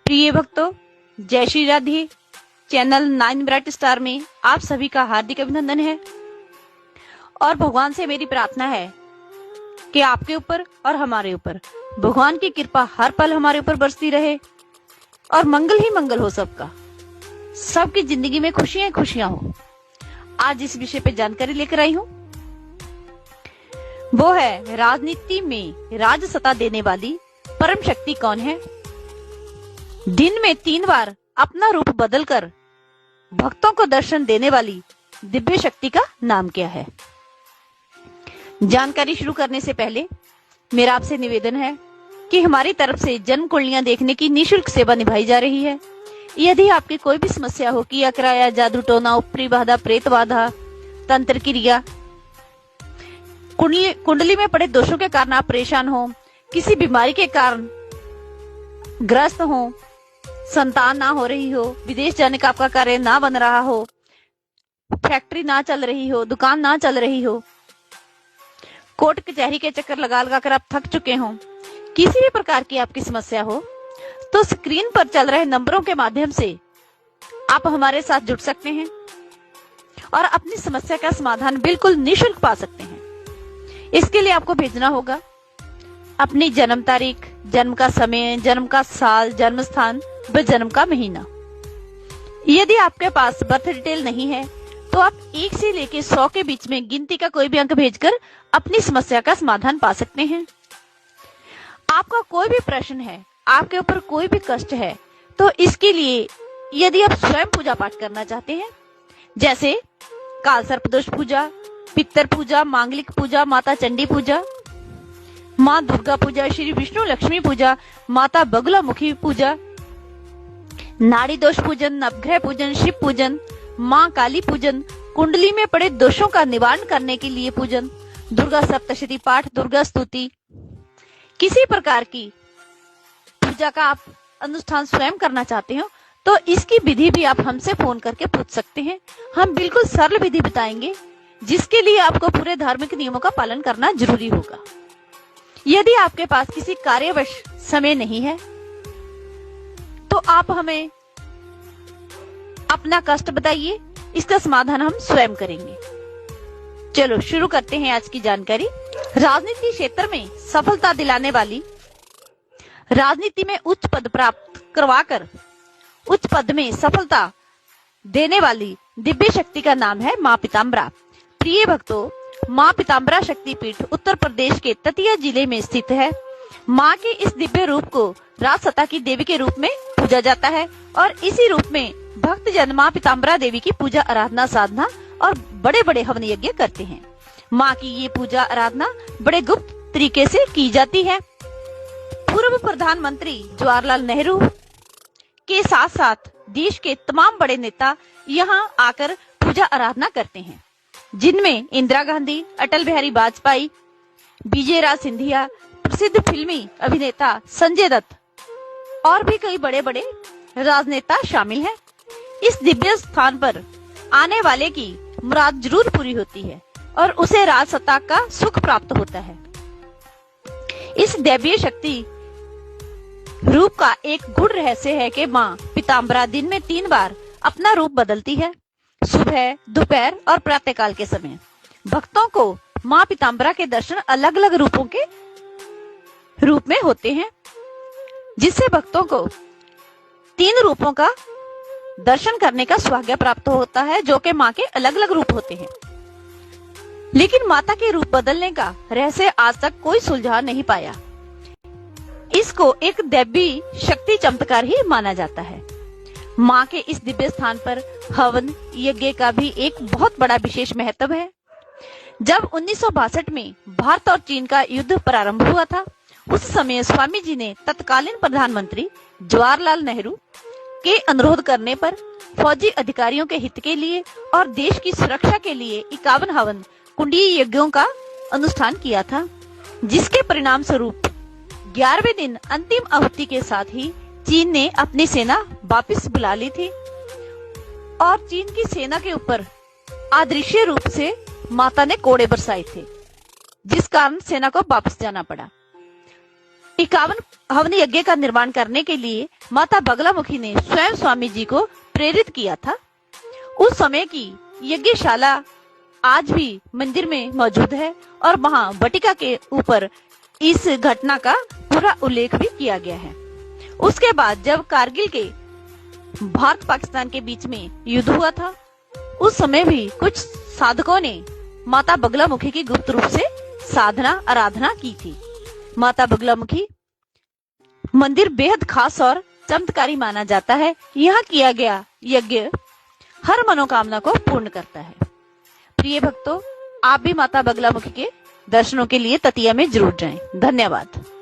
प्रिय भक्तों, जय Shri Radhe. Channel 9 bright star में आप सभी का हार्दिक अभिनंदन है और भगवान से मेरी प्रार्थना है कि आपके ऊपर और हमारे ऊपर भगवान की कृपा हर पल हमारे ऊपर बरसती रहे और मंगल ही मंगल हो सबका, सबकी जिंदगी में खुशियां खुशियां हो। आज इस विषय पे जानकारी लेकर आई हूँ, वो है राजनीति में राज सत्ता देने वाली परम शक्ति कौन है। दिन में 3 बार अपना रूप बदलकर भक्तों को दर्शन देने वाली दिव्य शक्ति का नाम क्या है। जानकारी शुरू करने से पहले मेरा आपसे निवेदन है कि हमारी तरफ से जन्म कुंडलियां देखने की निशुल्क सेवा निभाई जा रही है। यदि आपकी कोई भी समस्या हो कि अकराया, जादू टोना, ऊपरी बाधा, प्रेत बाधा, तंत्र क्रिया, कुंडली में पड़े दोषों के कारण आप परेशान हो, किसी बीमारी के कारण ग्रस्त हो, संतान ना हो रही हो, विदेश जाने का आपका कार्य ना बन रहा हो, फैक्ट्री ना चल रही हो, दुकान ना चल रही हो, कोर्ट कचहरी के चक्कर लगा लगा कर आप थक चुके हो, किसी भी प्रकार की आपकी समस्या हो, तो स्क्रीन पर चल रहे नंबरों के माध्यम से आप हमारे साथ जुड़ सकते हैं और अपनी समस्या का समाधान बिल्कुल निःशुल्क पा सकते हैं। इसके लिए आपको भेजना होगा अपनी जन्म तारीख, जन्म का समय, जन्म का साल, जन्म स्थान व जन्म का महीना। यदि आपके पास बर्थ डिटेल नहीं है तो आप 1 से लेकर 100 के बीच में गिनती का कोई भी अंक भेजकर अपनी समस्या का समाधान पा सकते हैं। आपका कोई भी प्रश्न है, आपके ऊपर कोई भी कष्ट है, तो इसके लिए यदि आप स्वयं पूजा पाठ करना चाहते हैं, जैसे काल सर्प दोष पूजा, पितर पूजा, मांगलिक पूजा, माता चंडी पूजा, माँ दुर्गा पूजा, श्री विष्णु लक्ष्मी पूजा, माता बगुलामुखी पूजा, नाड़ी दोष पूजन, नवग्रह पूजन, शिव पूजन, माँ काली पूजन, कुंडली में पड़े दोषों का निवारण करने के लिए पूजन, दुर्गा सप्तशती पाठ, दुर्गा स्तुति, किसी प्रकार की पूजा का आप अनुष्ठान स्वयं करना चाहते हो तो इसकी विधि भी आप हमसे फोन करके पूछ सकते हैं। हम बिल्कुल सरल विधि बताएंगे जिसके लिए आपको पूरे धार्मिक नियमों का पालन करना जरूरी होगा। यदि आपके पास किसी कार्यवश समय नहीं है तो आप हमें अपना कष्ट बताइए, इसका समाधान हम स्वयं करेंगे। चलो शुरू करते हैं आज की जानकारी। राजनीति क्षेत्र में सफलता दिलाने वाली, राजनीति में उच्च पद प्राप्त करवाकर उच्च पद में सफलता देने वाली दिव्य शक्ति का नाम है माँ पीताम्बरा। प्रिय भक्तों, माँ पीताम्बरा शक्तिपीठ उत्तर प्रदेश के ततिया जिले में स्थित है। माँ के इस दिव्य रूप को राजसत्ता की देवी के रूप में पूजा जाता है और इसी रूप में भक्त जन माँ पीताम्बरा देवी की पूजा आराधना, साधना और बड़े बड़े हवन यज्ञ करते हैं। माँ की ये पूजा आराधना बड़े गुप्त तरीके से की जाती है। पूर्व प्रधानमंत्री जवाहरलाल नेहरू के साथ साथ देश के तमाम बड़े नेता यहाँ आकर पूजा आराधना करते हैं, जिनमें इंदिरा गांधी, अटल बिहारी वाजपेयी, विजय राज सिंधिया, प्रसिद्ध फिल्मी अभिनेता संजय दत्त और भी कई बड़े बड़े राजनेता शामिल हैं। इस दिव्य स्थान पर आने वाले की मुराद जरूर पूरी होती है और उसे राज सत्ता का सुख प्राप्त होता है। इस दिव्य शक्ति रूप का एक गूढ़ रहस्य है कि माँ पीताम्बरा दिन में 3 बार अपना रूप बदलती है, सुबह, दोपहर और प्रातःकाल के समय। भक्तों को माँ पीताम्बरा के दर्शन अलग अलग रूप में होते हैं, जिससे भक्तों को 3 रूपों का दर्शन करने का सौभाग्य प्राप्त होता है, जो कि माँ के अलग अलग रूप होते हैं। लेकिन माता के रूप बदलने का रहस्य आज तक कोई सुलझा नहीं पाया। इसको एक दैवी शक्ति चमत्कार ही माना जाता है। माँ के इस दिव्य स्थान पर हवन यज्ञ का भी एक बहुत बड़ा विशेष महत्व है। जब 1962 में भारत और चीन का युद्ध प्रारंभ हुआ था, उस समय स्वामी जी ने तत्कालीन प्रधानमंत्री जवाहरलाल नेहरू के अनुरोध करने पर फौजी अधिकारियों के हित के लिए और देश की सुरक्षा के लिए 51 हवन कुंडी यज्ञों का अनुष्ठान किया था, जिसके परिणाम स्वरूप 11वें दिन अंतिम आहुति के साथ ही चीन ने अपनी सेना वापस बुला ली थी और चीन की सेना के ऊपर अदृश्य रूप से माता ने कोड़े बरसाए थे, जिस कारण सेना को वापस जाना पड़ा। 51 हवन यज्ञ का निर्माण करने के लिए माता बगलामुखी ने स्वयं स्वामी जी को प्रेरित किया था। उस समय की यज्ञशाला आज भी मंदिर में मौजूद है और वहां वटिका के ऊपर इस घटना का पूरा उल्लेख भी किया गया है। उसके बाद जब कारगिल के भारत पाकिस्तान के बीच में युद्ध हुआ था, उस समय भी कुछ साधकों ने माता बगलामुखी की गुप्त रूप से साधना आराधना की थी। माता बगलामुखी मंदिर बेहद खास और चमत्कारी माना जाता है। यहाँ किया गया यज्ञ हर मनोकामना को पूर्ण करता है। प्रिय भक्तों, आप भी माता बगलामुखी के दर्शनों के लिए ततिया में जरूर जाएं। धन्यवाद।